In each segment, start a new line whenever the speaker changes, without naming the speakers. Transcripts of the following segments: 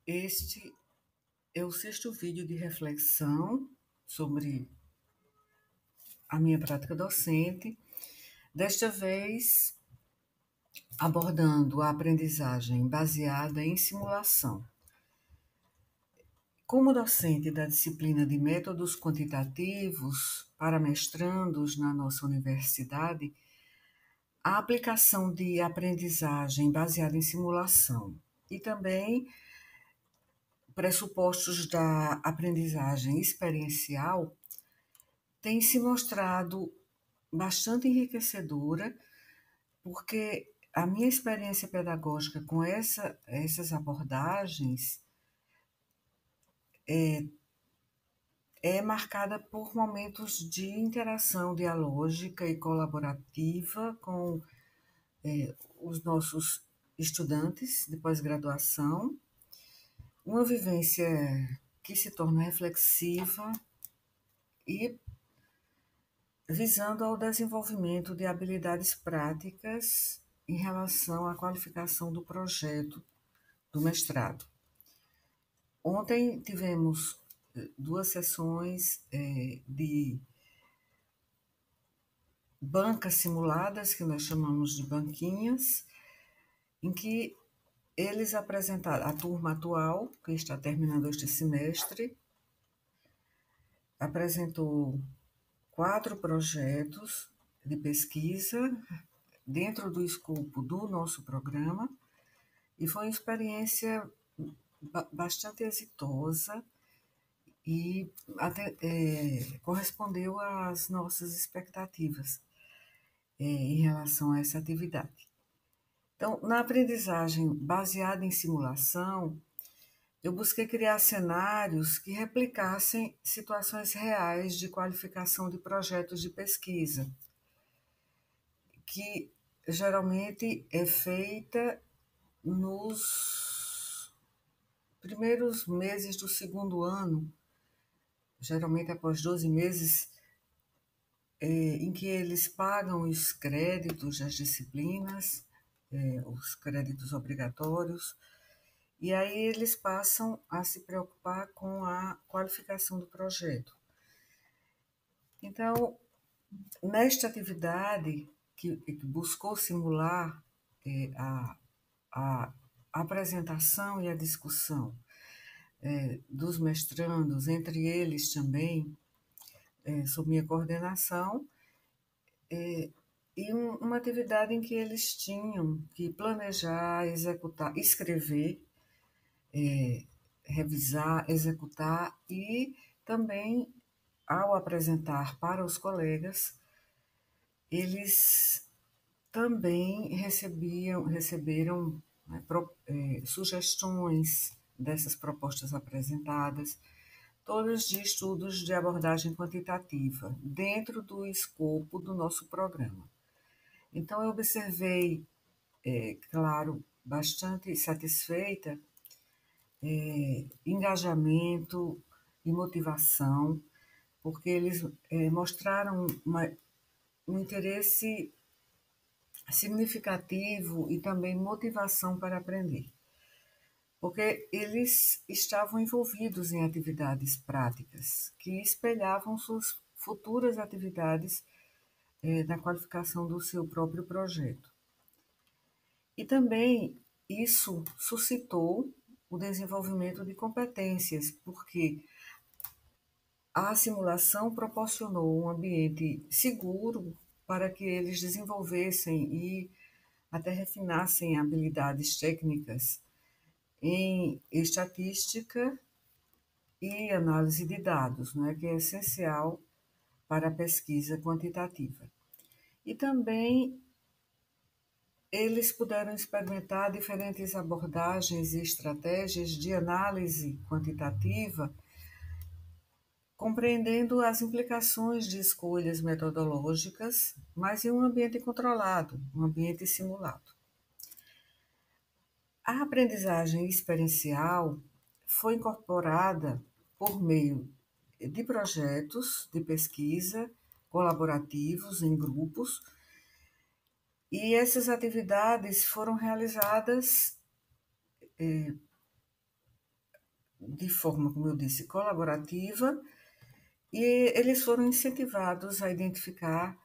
Este é o sexto vídeo de reflexão sobre a minha prática docente, desta vez abordando a aprendizagem baseada em simulação. Como docente da disciplina de métodos quantitativos para mestrandos na nossa universidade, a aplicação de aprendizagem baseada em simulação e também pressupostos da aprendizagem experiencial tem se mostrado bastante enriquecedora, porque a minha experiência pedagógica com essas abordagens é marcada por momentos de interação dialógica e colaborativa com os nossos estudantes de pós-graduação, uma vivência que se torna reflexiva e visando ao desenvolvimento de habilidades práticas em relação à qualificação do projeto do mestrado. Ontem tivemos duas sessões de bancas simuladas, que nós chamamos de banquinhas, em que eles apresentaram, a turma atual, que está terminando este semestre, apresentou 4 projetos de pesquisa dentro do escopo do nosso programa, e foi uma experiência bastante exitosa e até, correspondeu às nossas expectativas em relação a essa atividade. Então, na aprendizagem baseada em simulação, eu busquei criar cenários que replicassem situações reais de qualificação de projetos de pesquisa, que geralmente é feita nos primeiros meses do segundo ano, geralmente após 12 meses, em que eles pagam os créditos das disciplinas, os créditos obrigatórios, e aí eles passam a se preocupar com a qualificação do projeto. Então, nesta atividade que buscou simular a apresentação e a discussão dos mestrandos, entre eles também, sob minha coordenação, e uma atividade em que eles tinham que planejar, executar, escrever, revisar, executar e também, ao apresentar para os colegas, eles também receberam sugestões dessas propostas apresentadas, todas de estudos de abordagem quantitativa, dentro do escopo do nosso programa. Então, eu observei, claro, bastante satisfeita, engajamento e motivação, porque eles mostraram um interesse significativo e também motivação para aprender, porque eles estavam envolvidos em atividades práticas que espelhavam suas futuras atividades na qualificação do seu próprio projeto. E também isso suscitou o desenvolvimento de competências, porque a simulação proporcionou um ambiente seguro para que eles desenvolvessem e até refinassem habilidades técnicas em estatística e análise de dados, né, que é essencial para a pesquisa quantitativa. E também eles puderam experimentar diferentes abordagens e estratégias de análise quantitativa, compreendendo as implicações de escolhas metodológicas, mas em um ambiente controlado, um ambiente simulado. A aprendizagem experiencial foi incorporada por meio de projetos de pesquisa colaborativos em grupos, e essas atividades foram realizadas de forma, como eu disse, colaborativa, e eles foram incentivados a identificar,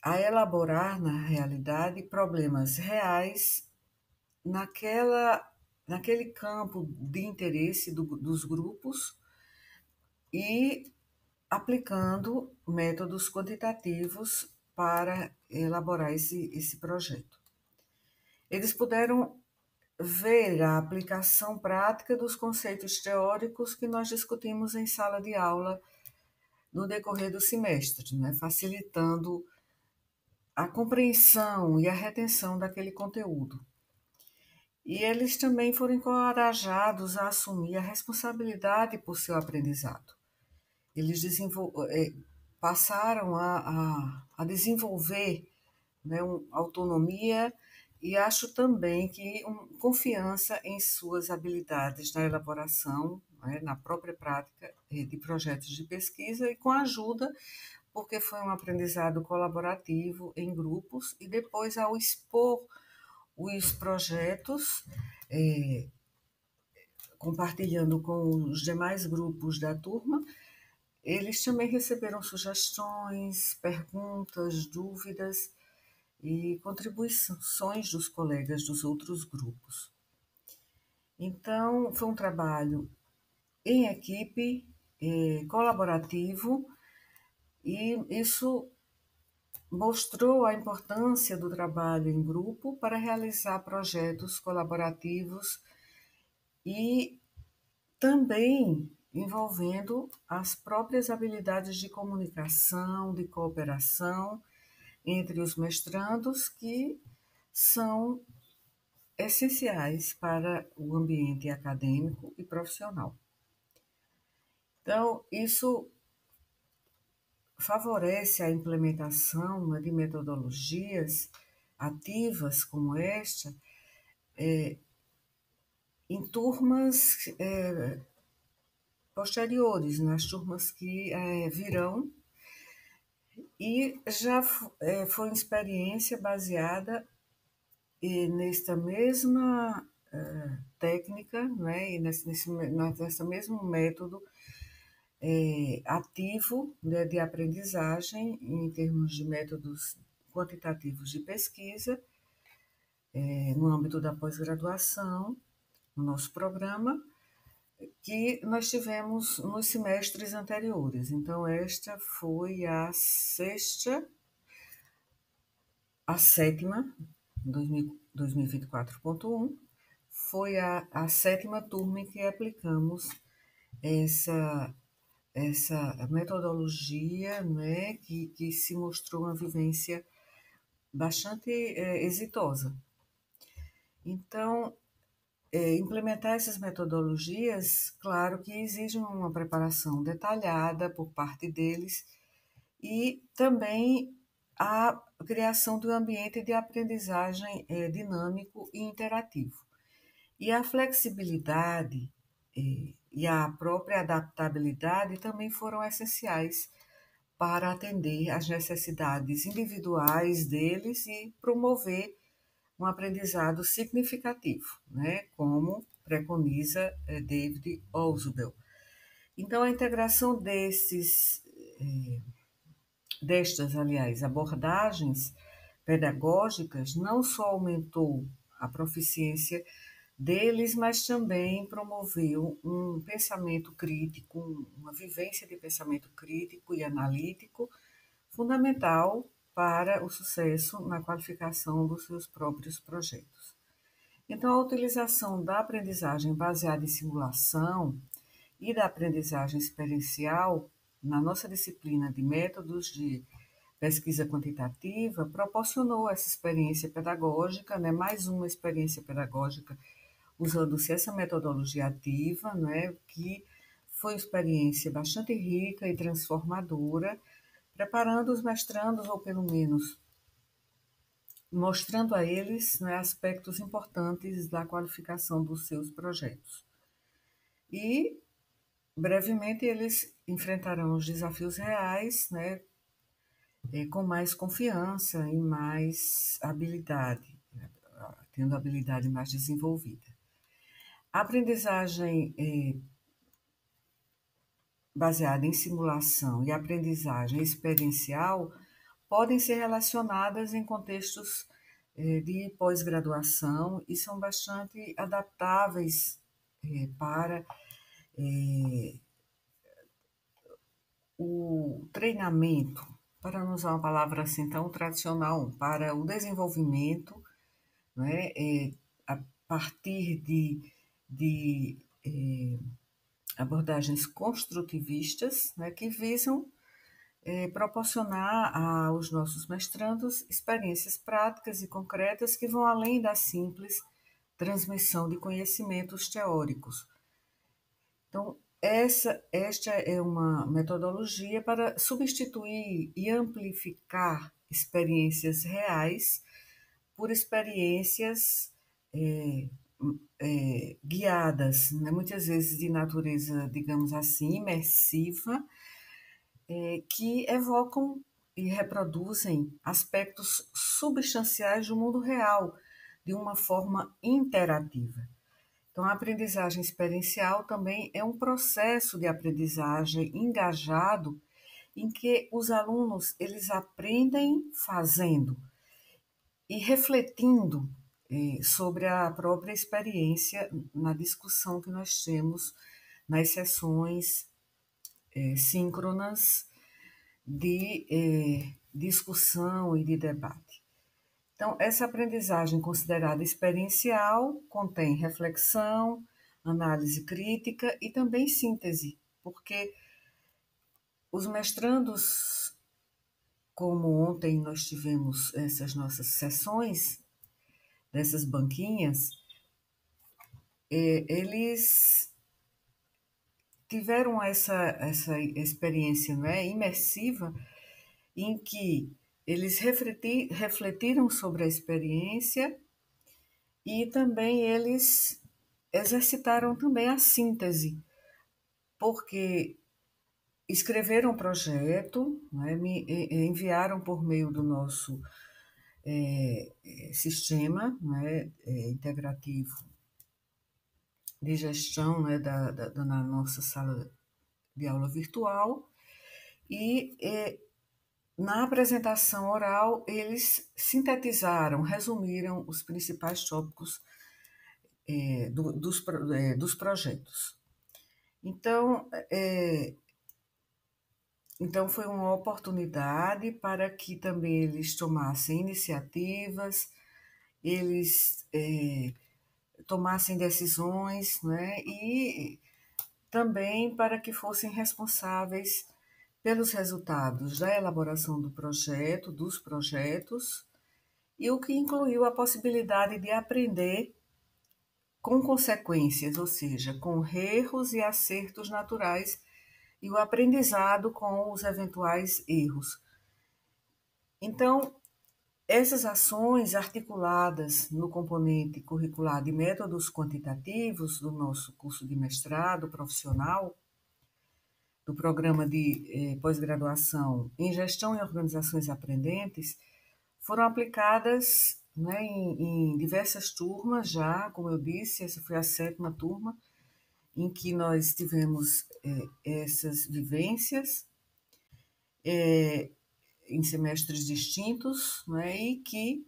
a elaborar, na realidade, problemas reais naquele campo de interesse dos grupos e aplicando métodos quantitativos para elaborar esse projeto. Eles puderam ver a aplicação prática dos conceitos teóricos que nós discutimos em sala de aula no decorrer do semestre, né? Facilitando a compreensão e a retenção daquele conteúdo. E eles também foram encorajados a assumir a responsabilidade por seu aprendizado. Eles passaram a desenvolver, né, autonomia e acho também que confiança em suas habilidades na elaboração, né, na própria prática de projetos de pesquisa e com ajuda, porque foi um aprendizado colaborativo em grupos e depois ao expor os projetos, compartilhando com os demais grupos da turma, eles também receberam sugestões, perguntas, dúvidas e contribuições dos colegas dos outros grupos. Então, foi um trabalho em equipe, colaborativo, e isso mostrou a importância do trabalho em grupo para realizar projetos colaborativos e também envolvendo as próprias habilidades de comunicação, de cooperação entre os mestrandos, que são essenciais para o ambiente acadêmico e profissional. Então, isso favorece a implementação, né, de metodologias ativas como esta em turmas posteriores, nas turmas que virão, e já foi uma experiência baseada nesta mesma técnica, né, e nesse mesmo método ativo, né, de aprendizagem em termos de métodos quantitativos de pesquisa, no âmbito da pós-graduação, no nosso programa, que nós tivemos nos semestres anteriores. Então, esta foi a sétima, 2024.1, foi a sétima turma em que aplicamos essa metodologia, né, que se mostrou uma vivência bastante exitosa. Então, implementar essas metodologias, claro que exigem uma preparação detalhada por parte deles e também a criação de um ambiente de aprendizagem dinâmico e interativo. E a flexibilidade e a própria adaptabilidade também foram essenciais para atender às necessidades individuais deles e promover um aprendizado significativo, né, como preconiza David Ausubel. Então, a integração destas abordagens pedagógicas não só aumentou a proficiência deles, mas também promoveu um pensamento crítico, uma vivência de pensamento crítico e analítico fundamental para o sucesso na qualificação dos seus próprios projetos. Então, a utilização da aprendizagem baseada em simulação e da aprendizagem experiencial na nossa disciplina de métodos de pesquisa quantitativa proporcionou essa experiência pedagógica, né, mais uma experiência pedagógica usando-se essa metodologia ativa, né, que foi uma experiência bastante rica e transformadora, preparando os mestrandos, ou pelo menos mostrando a eles, né, aspectos importantes da qualificação dos seus projetos. E, brevemente, eles enfrentarão os desafios reais, né, com mais confiança e mais habilidade, tendo habilidade mais desenvolvida. A aprendizagem baseada em simulação e aprendizagem experiencial podem ser relacionadas em contextos de pós-graduação e são bastante adaptáveis para o treinamento, para não usar uma palavra assim tão tradicional, para o desenvolvimento, né, a partir de abordagens construtivistas, né, que visam proporcionar aos nossos mestrandos experiências práticas e concretas que vão além da simples transmissão de conhecimentos teóricos. Então, esta é uma metodologia para substituir e amplificar experiências reais por experiências guiadas, né, muitas vezes de natureza, digamos assim, imersiva, que evocam e reproduzem aspectos substanciais do mundo real de uma forma interativa. Então, a aprendizagem experiencial também é um processo de aprendizagem engajado em que os alunos eles aprendem fazendo e refletindo sobre a própria experiência na discussão que nós temos nas sessões síncronas de discussão e de debate. Então, essa aprendizagem considerada experiencial contém reflexão, análise crítica e também síntese, porque os mestrandos, como ontem nós tivemos essas nossas sessões, dessas banquinhas, eles tiveram essa experiência, né, imersiva em que eles refletiram sobre a experiência e também eles exercitaram também a síntese, porque escreveram um projeto, né, me enviaram por meio do nosso sistema, né, integrativo de gestão, né, na nossa sala de aula virtual, e na apresentação oral, eles sintetizaram, resumiram os principais tópicos dos projetos. Então, foi uma oportunidade para que também eles tomassem iniciativas, eles tomassem decisões, né? E também para que fossem responsáveis pelos resultados da elaboração do projeto, dos projetos, e o que incluiu a possibilidade de aprender com consequências, ou seja, com erros e acertos naturais e o aprendizado com os eventuais erros. Então, essas ações articuladas no componente curricular de métodos quantitativos do nosso curso de mestrado profissional, do programa de pós-graduação em Gestão e Organizações Aprendentes, foram aplicadas, né, em diversas turmas já, como eu disse, essa foi a 7ª turma, em que nós tivemos essas vivências em semestres distintos, né, e que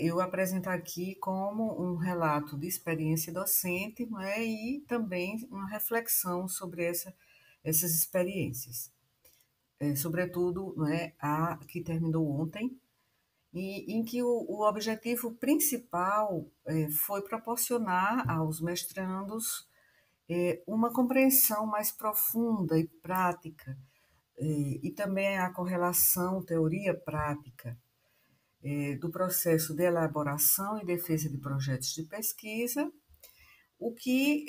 eu apresento aqui como um relato de experiência docente, né, e também uma reflexão sobre essas experiências. Sobretudo, né, a que terminou ontem, e em que o objetivo principal foi proporcionar aos mestrandos uma compreensão mais profunda e prática, e também a correlação teoria-prática do processo de elaboração e defesa de projetos de pesquisa, o que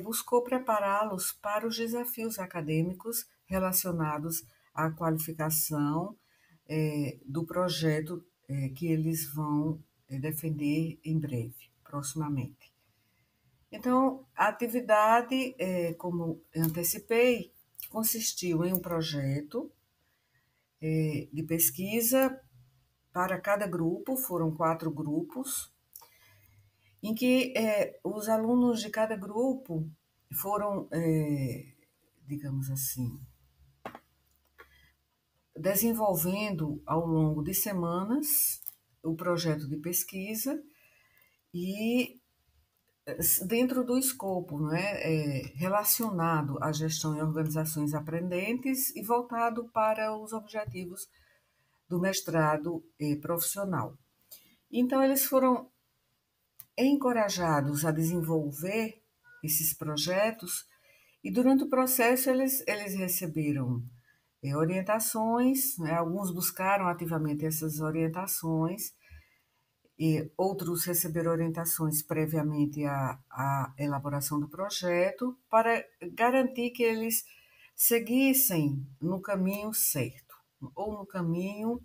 buscou prepará-los para os desafios acadêmicos relacionados à qualificação do projeto que eles vão defender em breve, proximamente. Então, a atividade, como eu antecipei, consistiu em um projeto de pesquisa para cada grupo, foram 4 grupos, em que os alunos de cada grupo foram, digamos assim, desenvolvendo ao longo de semanas o projeto de pesquisa e dentro do escopo, não é, relacionado à gestão e organizações aprendentes e voltado para os objetivos do mestrado profissional. Então, eles foram encorajados a desenvolver esses projetos e durante o processo eles receberam orientações, né? Alguns buscaram ativamente essas orientações e outros receberam orientações previamente à elaboração do projeto para garantir que eles seguissem no caminho certo ou no caminho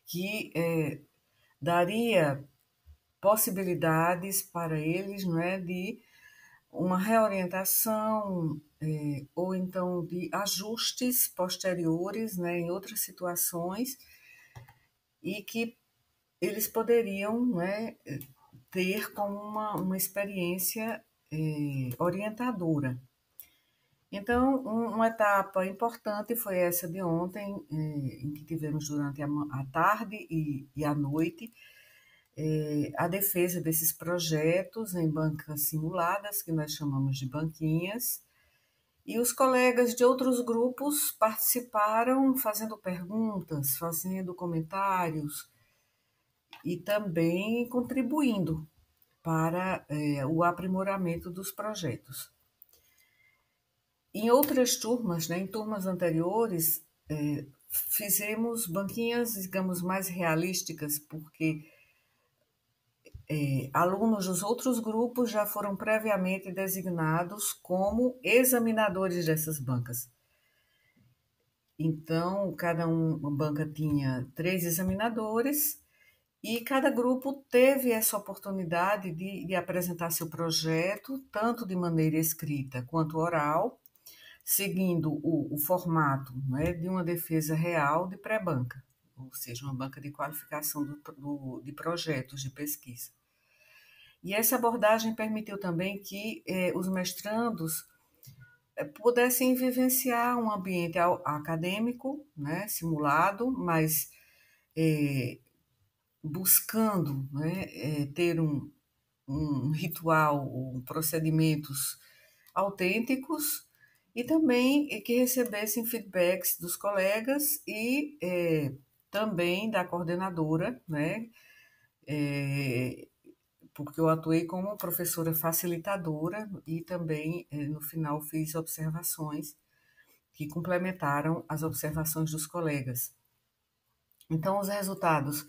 que daria possibilidades para eles, não é, de uma reorientação ou então de ajustes posteriores, né, em outras situações e que eles poderiam, né, ter como uma experiência orientadora. Então, uma etapa importante foi essa de ontem, em que tivemos durante a tarde e a noite, a defesa desses projetos em bancas simuladas, que nós chamamos de banquinhas, e os colegas de outros grupos participaram fazendo perguntas, fazendo comentários e também contribuindo para o aprimoramento dos projetos. Em outras turmas, né, em turmas anteriores, fizemos banquinhas, digamos, mais realísticas, porque alunos dos outros grupos já foram previamente designados como examinadores dessas bancas. Então, uma banca tinha 3 examinadores e cada grupo teve essa oportunidade de apresentar seu projeto, tanto de maneira escrita quanto oral, seguindo o formato, né, de uma defesa real de pré-banca, ou seja, uma banca de qualificação de projetos de pesquisa. E essa abordagem permitiu também que os mestrandos pudessem vivenciar um ambiente acadêmico, né, simulado, mas buscando, né, ter um ritual, procedimentos autênticos e também que recebessem feedbacks dos colegas e também da coordenadora, né, porque eu atuei como professora facilitadora e também, no final, fiz observações que complementaram as observações dos colegas. Então, os resultados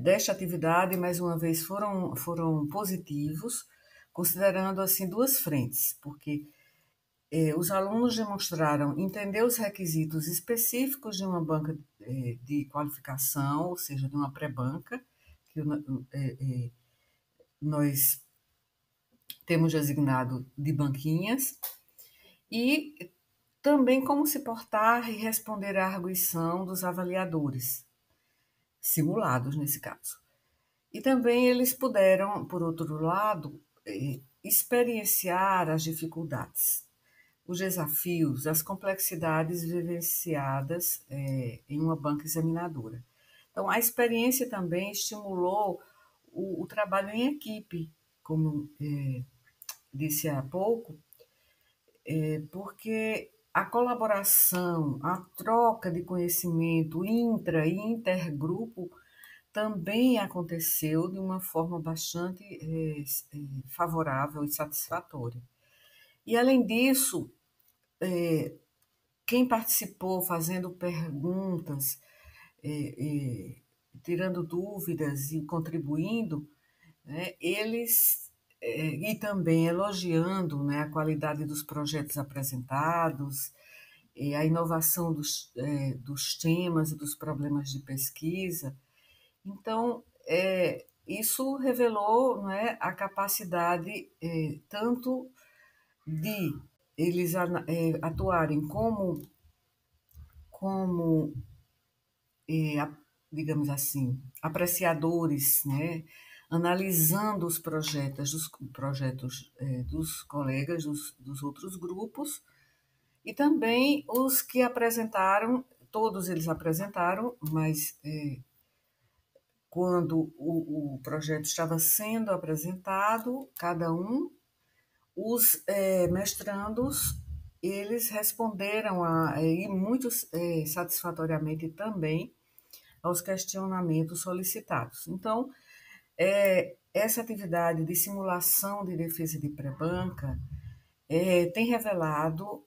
desta atividade, mais uma vez, foram positivos, considerando assim duas frentes, porque os alunos demonstraram entender os requisitos específicos de uma banca de qualificação, ou seja, de uma pré-banca, que nós temos designado de banquinhas, e também como se portar e responder à arguição dos avaliadores, simulados nesse caso. E também eles puderam, por outro lado, experienciar as dificuldades, os desafios, as complexidades vivenciadas em uma banca examinadora. Então, a experiência também estimulou o trabalho em equipe, como disse há pouco, porque a colaboração, a troca de conhecimento intra e intergrupo também aconteceu de uma forma bastante favorável e satisfatória. E, além disso, quem participou fazendo perguntas, tirando dúvidas e contribuindo, né, eles e também elogiando, né, a qualidade dos projetos apresentados, a inovação dos temas e dos problemas de pesquisa. Então, isso revelou, não é, a capacidade tanto de eles atuarem como digamos assim, apreciadores, né, analisando os projetos dos colegas dos outros grupos e também os que apresentaram, todos eles apresentaram, mas quando o projeto estava sendo apresentado, cada um, os mestrandos, eles responderam e muito satisfatoriamente também aos questionamentos solicitados. Então, essa atividade de simulação de defesa de pré-banca tem revelado,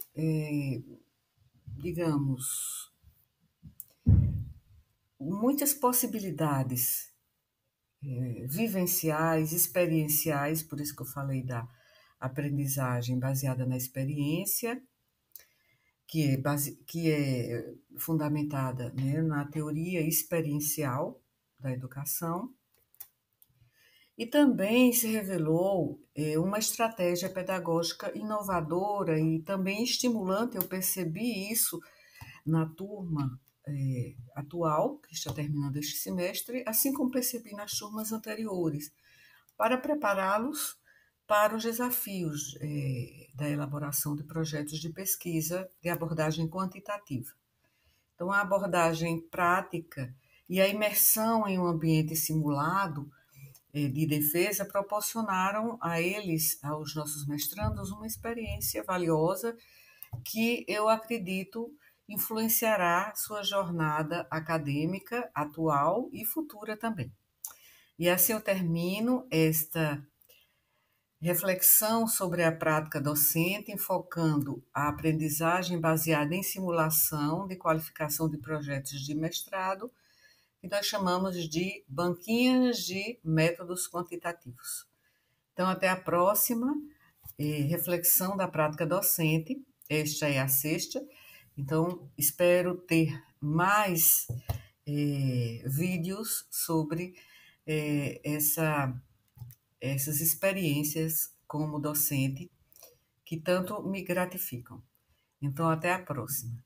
digamos, muitas possibilidades vivenciais, experienciais, por isso que eu falei da aprendizagem baseada na experiência, que é fundamentada, né, na teoria experiencial da educação, e também se revelou uma estratégia pedagógica inovadora e também estimulante. Eu percebi isso na turma atual, que está terminando este semestre, assim como percebi nas turmas anteriores, para prepará-los para os desafios da elaboração de projetos de pesquisa de abordagem quantitativa. Então, a abordagem prática e a imersão em um ambiente simulado de defesa proporcionaram a eles, aos nossos mestrandos, uma experiência valiosa que eu acredito influenciará sua jornada acadêmica atual e futura também. E assim eu termino esta reflexão sobre a prática docente, enfocando a aprendizagem baseada em simulação de qualificação de projetos de mestrado, que nós chamamos de banquinhas de métodos quantitativos. Então, até a próxima reflexão da prática docente. Esta é a sexta. Então, espero ter mais vídeos sobre essas experiências como docente que tanto me gratificam. Então, até a próxima.